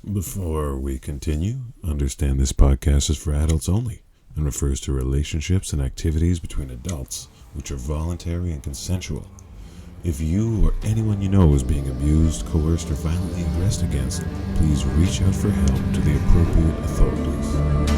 Before we continue, understand this podcast is for adults only and refers to relationships and activities between adults which are voluntary and consensual. If you or anyone you know is being abused, coerced, or violently aggressed against, please reach out for help to the appropriate authorities.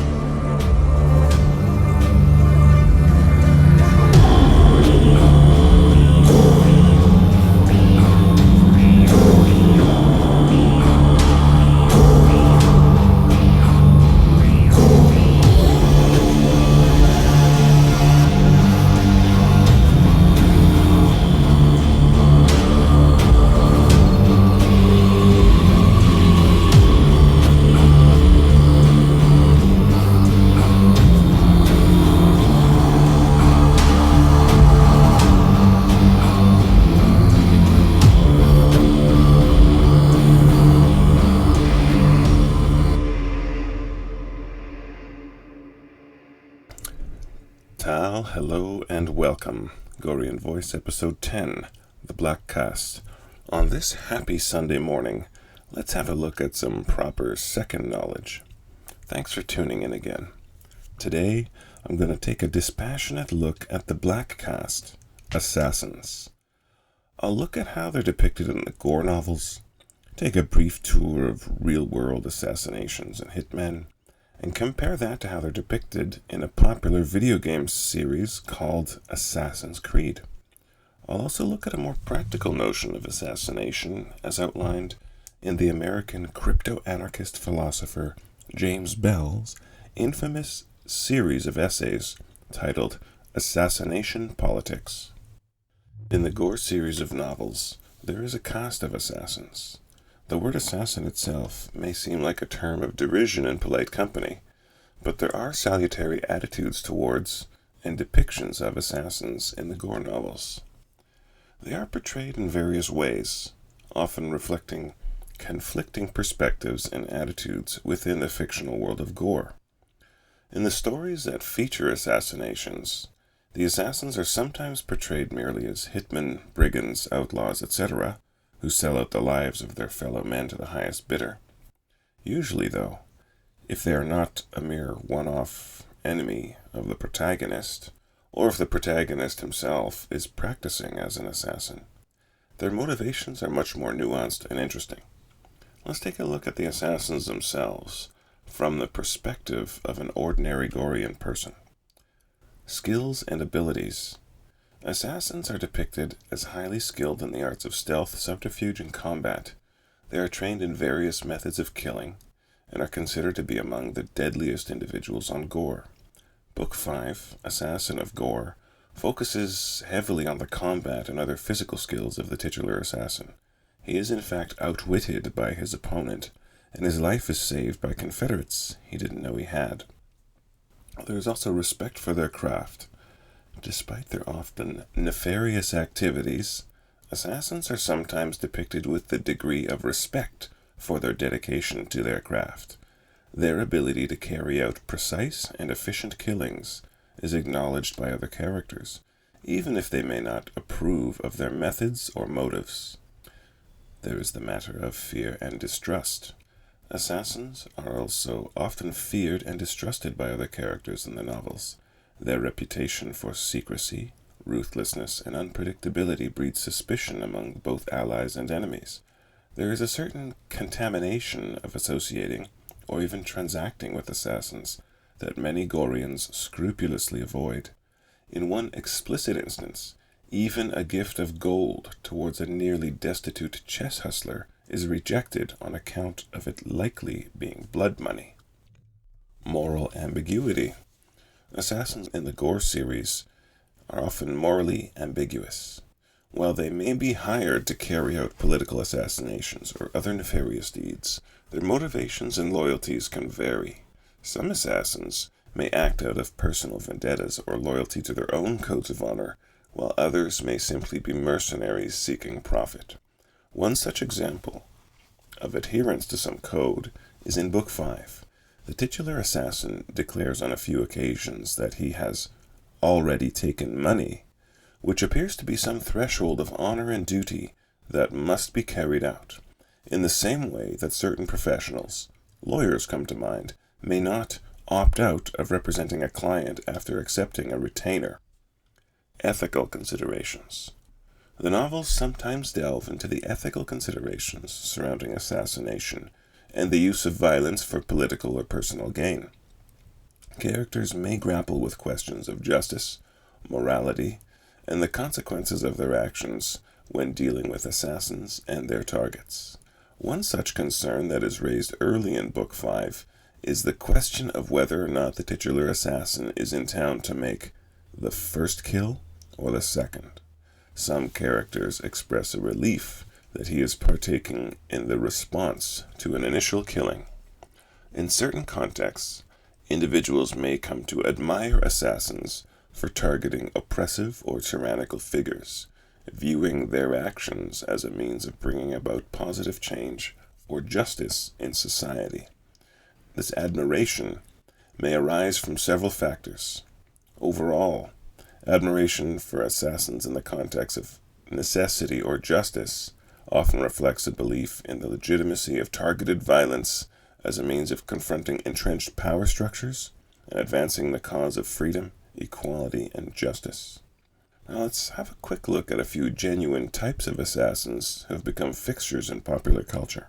Hello and welcome. Gorean Voice, Episode 10, The Black Caste. On this happy Sunday morning, let's have a look at some proper second knowledge. Thanks for tuning in again. Today, I'm going to take a dispassionate look at the Black Caste, assassins. I'll look at how they're depicted in the Gore novels, take a brief tour of real-world assassinations and hitmen, and compare that to how they're depicted in a popular video game series called Assassin's Creed. I'll also look at a more practical notion of assassination as outlined in the American crypto-anarchist philosopher James Bell's infamous series of essays titled Assassination Politics. In the Gore series of novels, there is a caste of assassins. The word assassin itself may seem like a term of derision in polite company, but there are salutary attitudes towards and depictions of assassins in the Gore novels. They are portrayed in various ways, often reflecting conflicting perspectives and attitudes within the fictional world of Gore. In the stories that feature assassinations, the assassins are sometimes portrayed merely as hitmen, brigands, outlaws, etc., who sell out the lives of their fellow men to the highest bidder. Usually, though, if they are not a mere one-off enemy of the protagonist, or if the protagonist himself is practicing as an assassin, their motivations are much more nuanced and interesting. Let's take a look at the assassins themselves from the perspective of an ordinary Gorean person. Skills and abilities. Assassins are depicted as highly skilled in the arts of stealth, subterfuge, and combat. They are trained in various methods of killing, and are considered to be among the deadliest individuals on Gore. Book 5, Assassin of Gore, focuses heavily on the combat and other physical skills of the titular assassin. He is in fact outwitted by his opponent, and his life is saved by Confederates he didn't know he had. There is also respect for their craft. Despite their often nefarious activities, assassins are sometimes depicted with the degree of respect for their dedication to their craft. Their ability to carry out precise and efficient killings is acknowledged by other characters, even if they may not approve of their methods or motives. There is the matter of fear and distrust. Assassins are also often feared and distrusted by other characters in the novels. Their reputation for secrecy, ruthlessness, and unpredictability breeds suspicion among both allies and enemies. There is a certain contamination of associating or even transacting with assassins that many Goreans scrupulously avoid. In one explicit instance, even a gift of gold towards a nearly destitute chess hustler is rejected on account of it likely being blood money. Moral ambiguity. Assassins in the Gore series are often morally ambiguous. While they may be hired to carry out political assassinations or other nefarious deeds, their motivations and loyalties can vary. Some assassins may act out of personal vendettas or loyalty to their own codes of honor, while others may simply be mercenaries seeking profit. One such example of adherence to some code is in Book 5. The titular assassin declares on a few occasions that he has already taken money, which appears to be some threshold of honor and duty that must be carried out. in the same way that certain professionals, lawyers come to mind, may not opt out of representing a client after accepting a retainer. Ethical considerations. The novels sometimes delve into the ethical considerations surrounding assassination and the use of violence for political or personal gain. Characters may grapple with questions of justice, morality, and the consequences of their actions when dealing with assassins and their targets. One such concern that is raised early in Book 5 is the question of whether or not the titular assassin is in town to make the first kill or the second. Some characters express a relief that he is partaking in the response to an initial killing. In certain contexts, individuals may come to admire assassins for targeting oppressive or tyrannical figures, viewing their actions as a means of bringing about positive change or justice in society. This admiration may arise from several factors. Overall, admiration for assassins in the context of necessity or justice often reflects a belief in the legitimacy of targeted violence as a means of confronting entrenched power structures and advancing the cause of freedom, equality, and justice. Now let's have a quick look at a few genuine types of assassins who have become fixtures in popular culture.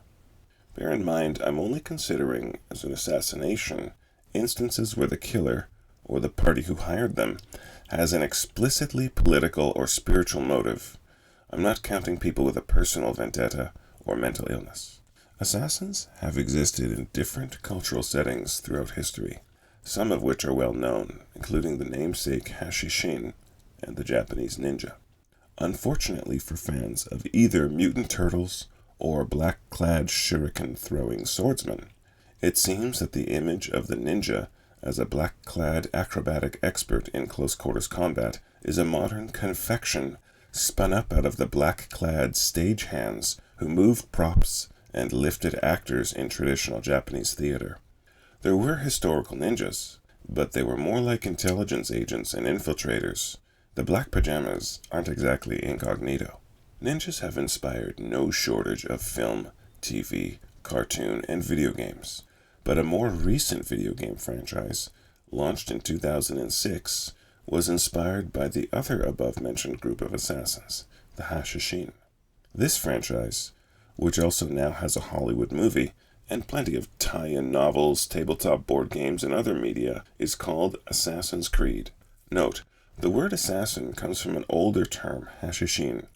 Bear in mind, I'm only considering as an assassination instances where the killer, or the party who hired them, has an explicitly political or spiritual motive. I'm not counting people with a personal vendetta or mental illness. Assassins have existed in different cultural settings throughout history, some of which are well known, including the namesake Hashishin and the Japanese ninja. Unfortunately for fans of either mutant turtles or black-clad shuriken-throwing swordsmen, it seems that the image of the ninja as a black-clad acrobatic expert in close-quarters combat is a modern confection spun up out of the black-clad stagehands who moved props and lifted actors in traditional Japanese theater. There were historical ninjas, but they were more like intelligence agents and infiltrators. The black pajamas aren't exactly incognito. Ninjas have inspired no shortage of film, TV, cartoon, and video games. But a more recent video game franchise, launched in 2006, was inspired by the other above-mentioned group of assassins, the Hashishin. This franchise, which also now has a Hollywood movie and plenty of tie-in novels, tabletop board games, and other media, is called Assassin's Creed. Note, the word assassin comes from an older term, Hashishin,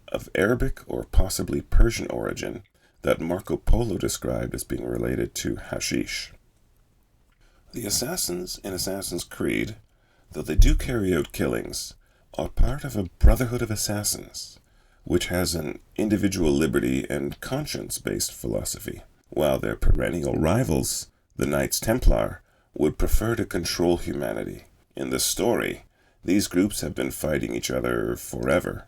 of Arabic or possibly Persian origin, that Marco Polo described as being related to hashish. The assassins in Assassin's Creed, though they do carry out killings, are part of a brotherhood of assassins, which has an individual liberty and conscience-based philosophy, while their perennial rivals, the Knights Templar, would prefer to control humanity. In the story, these groups have been fighting each other forever,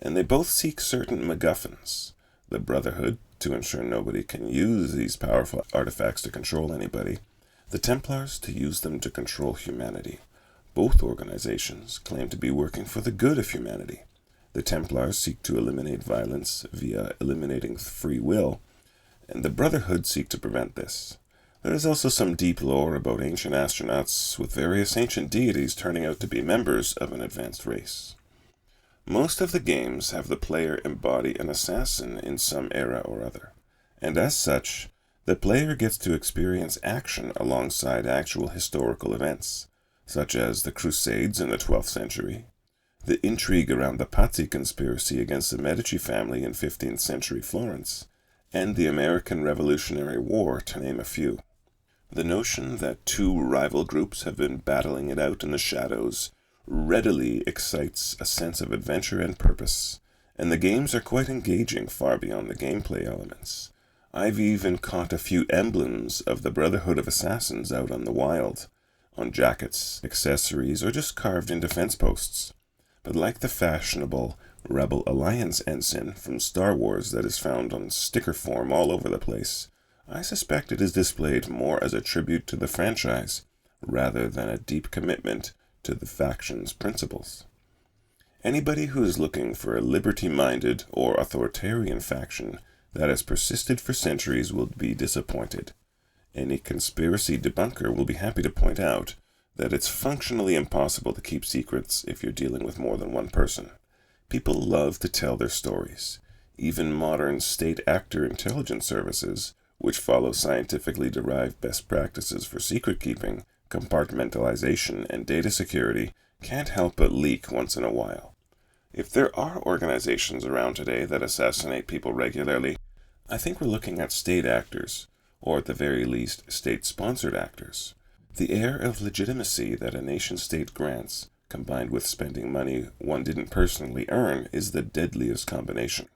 and they both seek certain MacGuffins. The Brotherhood, to ensure nobody can use these powerful artifacts to control anybody. The Templars, to use them to control humanity. Both organizations claim to be working for the good of humanity. The Templars seek to eliminate violence via eliminating free will, and the Brotherhood seek to prevent this. There is also some deep lore about ancient astronauts, with various ancient deities turning out to be members of an advanced race. Most of the games have the player embody an assassin in some era or other, and as such, the player gets to experience action alongside actual historical events, such as the Crusades in the 12th century, the intrigue around the Pazzi conspiracy against the Medici family in 15th century Florence, and the American Revolutionary War, to name a few. The notion that two rival groups have been battling it out in the shadows readily excites a sense of adventure and purpose, and the games are quite engaging far beyond the gameplay elements. I've even caught a few emblems of the Brotherhood of Assassins out on the wild, on jackets, accessories, or just carved into fence posts. But like the fashionable Rebel Alliance ensign from Star Wars that is found on sticker form all over the place, I suspect it is displayed more as a tribute to the franchise, rather than a deep commitment to the faction's principles. Anybody who is looking for a liberty-minded or authoritarian faction that has persisted for centuries will be disappointed. Any conspiracy debunker will be happy to point out that it's functionally impossible to keep secrets if you're dealing with more than one person. People love to tell their stories. Even modern state actor intelligence services, which follow scientifically derived best practices for secret keeping, compartmentalization, and data security, can't help but leak once in a while. If there are organizations around today that assassinate people regularly, I think we're looking at state actors, or at the very least, state-sponsored actors. The air of legitimacy that a nation-state grants, combined with spending money one didn't personally earn, is the deadliest combination.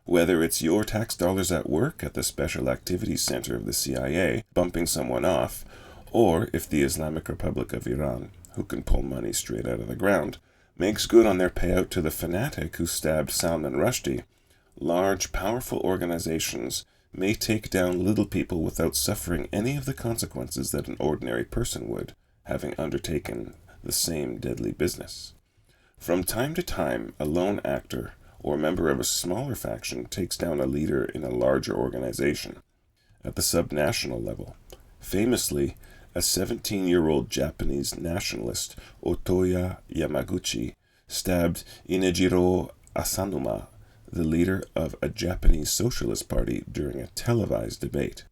Whether it's your tax dollars at work at the Special Activities Center of the CIA bumping someone off, or if the Islamic Republic of Iran, who can pull money straight out of the ground, makes good on their payout to the fanatic who stabbed Salman Rushdie, large, powerful organizations may take down little people without suffering any of the consequences that an ordinary person would, having undertaken the same deadly business. From time to time, a lone actor or member of a smaller faction takes down a leader in a larger organization. At the subnational level, famously, a 17-year-old Japanese nationalist, Otoya Yamaguchi, stabbed Inejiro Asanuma, the leader of a Japanese Socialist Party, during a televised debate.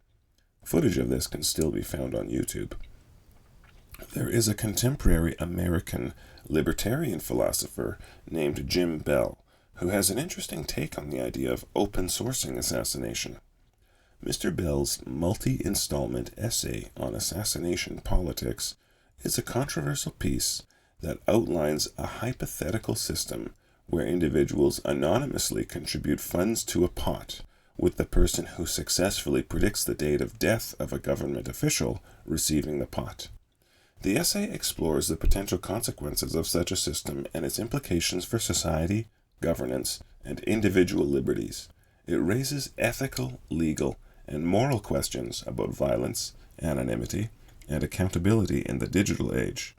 Footage of this can still be found on YouTube. There is a contemporary American libertarian philosopher named Jim Bell, who has an interesting take on the idea of open sourcing assassination. Mr. Bell's multi-installment essay on assassination politics is a controversial piece that outlines a hypothetical system where individuals anonymously contribute funds to a pot, with the person who successfully predicts the date of death of a government official receiving the pot. The essay explores the potential consequences of such a system and its implications for society, governance, and individual liberties. It raises ethical, legal, and moral questions about violence, anonymity, and accountability in the digital age.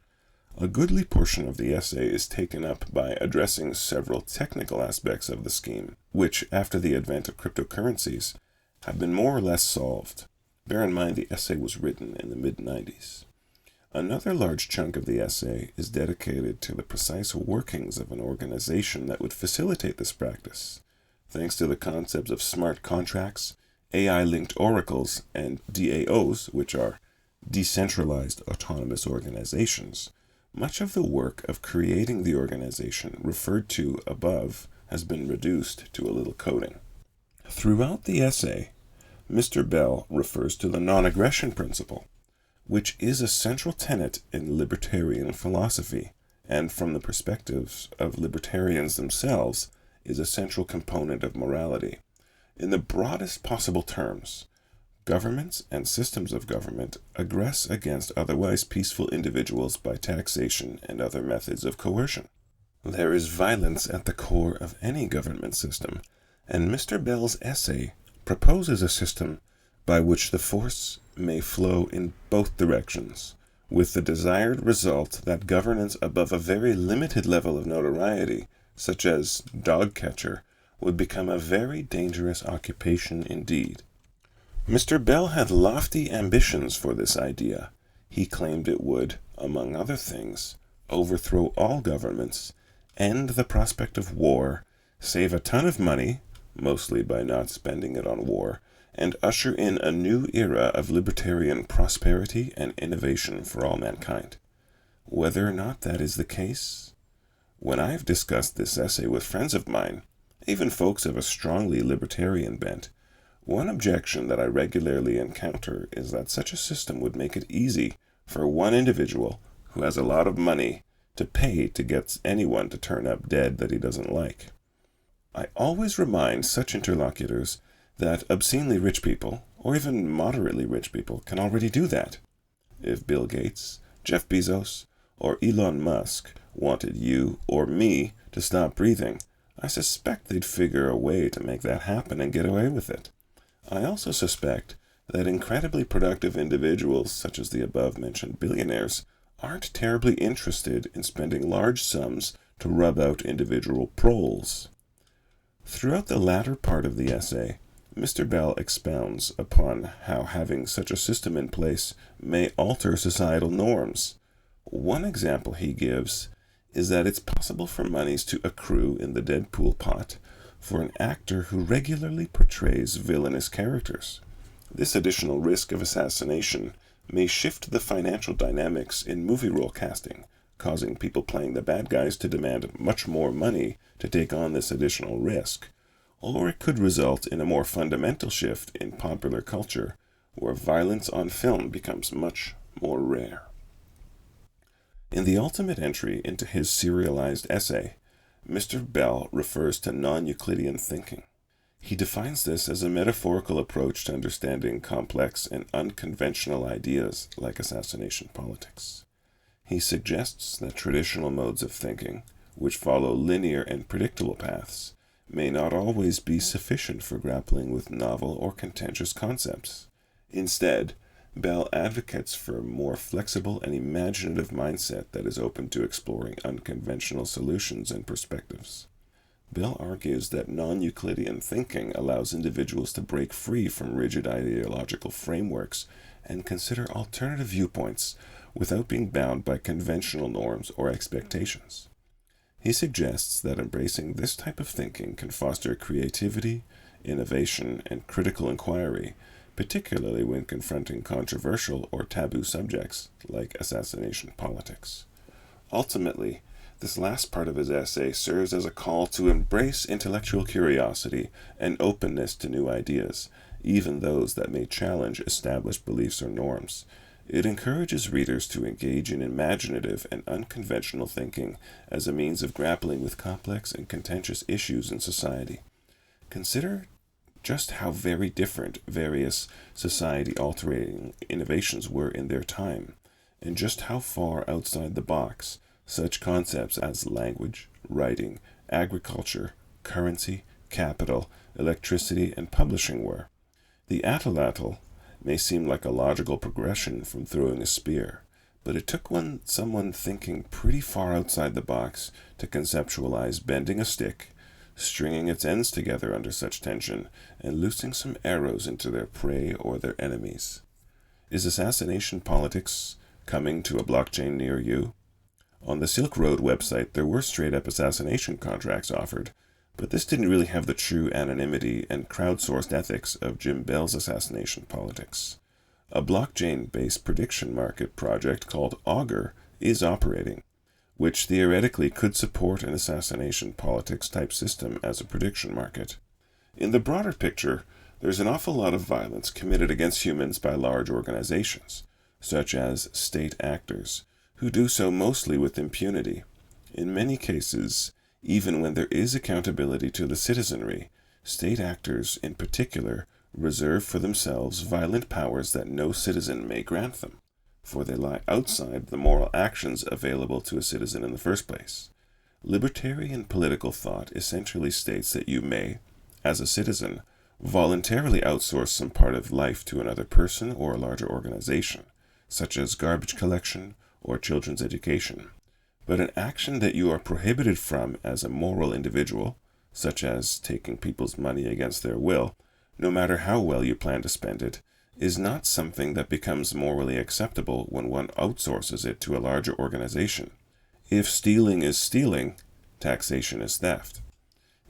A goodly portion of the essay is taken up by addressing several technical aspects of the scheme, which, after the advent of cryptocurrencies, have been more or less solved. Bear in mind the essay was written in the mid-90s. Another large chunk of the essay is dedicated to the precise workings of an organization that would facilitate this practice, thanks to the concepts of smart contracts, AI-linked oracles, and DAOs, which are decentralized autonomous organizations. Much of the work of creating the organization referred to above has been reduced to a little coding. Throughout the essay, Mr. Bell refers to the non-aggression principle, which is a central tenet in libertarian philosophy, and from the perspectives of libertarians themselves, is a central component of morality. In the broadest possible terms, governments and systems of government aggress against otherwise peaceful individuals by taxation and other methods of coercion. There is violence at the core of any government system, and Mr. Bell's essay proposes a system by which the force may flow in both directions, with the desired result that governance above a very limited level of notoriety, such as dog catcher, would become a very dangerous occupation indeed. Mr. Bell had lofty ambitions for this idea. He claimed it would, among other things, overthrow all governments, end the prospect of war, save a ton of money, mostly by not spending it on war, and usher in a new era of libertarian prosperity and innovation for all mankind. Whether or not that is the case? When I've discussed this essay with friends of mine, even folks of a strongly libertarian bent, one objection that I regularly encounter is that such a system would make it easy for one individual who has a lot of money to pay to get anyone to turn up dead that he doesn't like. I always remind such interlocutors that obscenely rich people, or even moderately rich people, can already do that. If Bill Gates, Jeff Bezos, or Elon Musk wanted you or me to stop breathing, I suspect they'd figure a way to make that happen and get away with it. I also suspect that incredibly productive individuals, such as the above-mentioned billionaires, aren't terribly interested in spending large sums to rub out individual proles. Throughout the latter part of the essay, Mr. Bell expounds upon how having such a system in place may alter societal norms. One example he gives is that it's possible for monies to accrue in the Deadpool pot for an actor who regularly portrays villainous characters. This additional risk of assassination may shift the financial dynamics in movie role casting, causing people playing the bad guys to demand much more money to take on this additional risk. Or it could result in a more fundamental shift in popular culture, where violence on film becomes much more rare. In the ultimate entry into his serialized essay, Mr. Bell refers to non-Euclidean thinking. He defines this as a metaphorical approach to understanding complex and unconventional ideas like assassination politics. He suggests that traditional modes of thinking, which follow linear and predictable paths, may not always be sufficient for grappling with novel or contentious concepts. Instead, Bell advocates for a more flexible and imaginative mindset that is open to exploring unconventional solutions and perspectives. Bell argues that non-Euclidean thinking allows individuals to break free from rigid ideological frameworks and consider alternative viewpoints without being bound by conventional norms or expectations. He suggests that embracing this type of thinking can foster creativity, innovation, and critical inquiry, particularly when confronting controversial or taboo subjects like assassination politics. Ultimately, this last part of his essay serves as a call to embrace intellectual curiosity and openness to new ideas, even those that may challenge established beliefs or norms. It encourages readers to engage in imaginative and unconventional thinking as a means of grappling with complex and contentious issues in society. Consider just how very different various society-altering innovations were in their time, and just how far outside the box such concepts as language, writing, agriculture, currency, capital, electricity, and publishing were. The atlatl may seem like a logical progression from throwing a spear, but it took someone thinking pretty far outside the box to conceptualize bending a stick, stringing its ends together under such tension, and loosing some arrows into their prey or their enemies. Is assassination politics coming to a blockchain near you? On the Silk Road website, there were straight-up assassination contracts offered, but this didn't really have the true anonymity and crowdsourced ethics of Jim Bell's assassination politics. A blockchain-based prediction market project called Augur is operating, which theoretically could support an assassination politics type system as a prediction market. In the broader picture, there's an awful lot of violence committed against humans by large organizations, such as state actors, who do so mostly with impunity. In many cases, even when there is accountability to the citizenry, state actors in particular reserve for themselves violent powers that no citizen may grant them, for they lie outside the moral actions available to a citizen in the first place. Libertarian political thought essentially states that you may, as a citizen, voluntarily outsource some part of life to another person or a larger organization, such as garbage collection or children's education. But an action that you are prohibited from as a moral individual, such as taking people's money against their will, no matter how well you plan to spend it, is not something that becomes morally acceptable when one outsources it to a larger organization. If stealing is stealing, taxation is theft.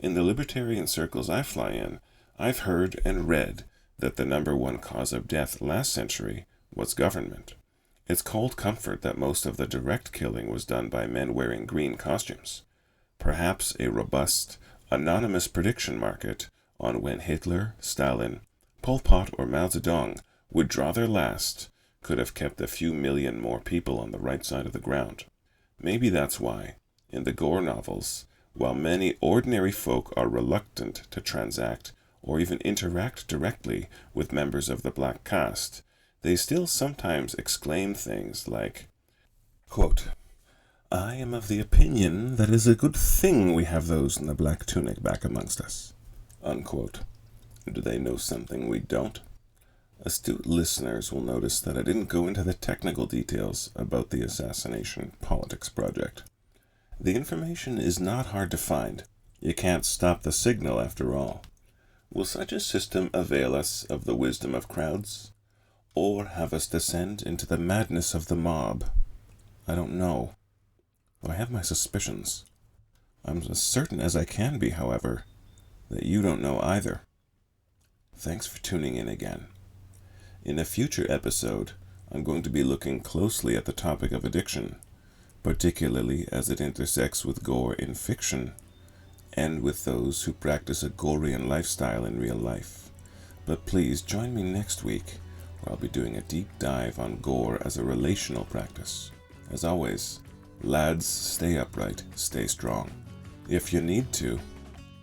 In the libertarian circles I fly in, I've heard and read that the number one cause of death last century was government. It's cold comfort that most of the direct killing was done by men wearing green costumes. Perhaps a robust, anonymous prediction market on when Hitler, Stalin, Pol Pot, or Mao Zedong would draw their last could have kept a few million more people on the right side of the ground. Maybe that's why, in the Gore novels, while many ordinary folk are reluctant to transact or even interact directly with members of the black caste, they still sometimes exclaim things like, quote, "I am of the opinion that it is a good thing we have those in the black tunic back amongst us," unquote. Do they know something we don't? Astute listeners will notice that I didn't go into the technical details about the assassination politics project. The information is not hard to find. You can't stop the signal after all. Will such a system avail us of the wisdom of crowds, or have us descend into the madness of the mob? I don't know, though I have my suspicions. I'm as certain as I can be, however, that you don't know either. Thanks for tuning in again. In a future episode, I'm going to be looking closely at the topic of addiction, particularly as it intersects with gore in fiction, and with those who practice a Gorean lifestyle in real life. But please join me next week, where I'll be doing a deep dive on gore as a relational practice. As always, lads, stay upright, stay strong. If you need to,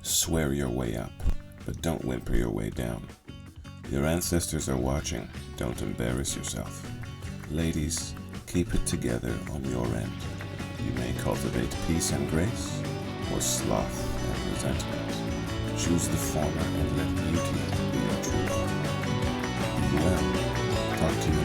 swear your way up, but don't whimper your way down. Your ancestors are watching, don't embarrass yourself. Ladies, keep it together on your end. You may cultivate peace and grace, or sloth and resentment. Choose the former and let beauty be your truth. Be well. Talk to you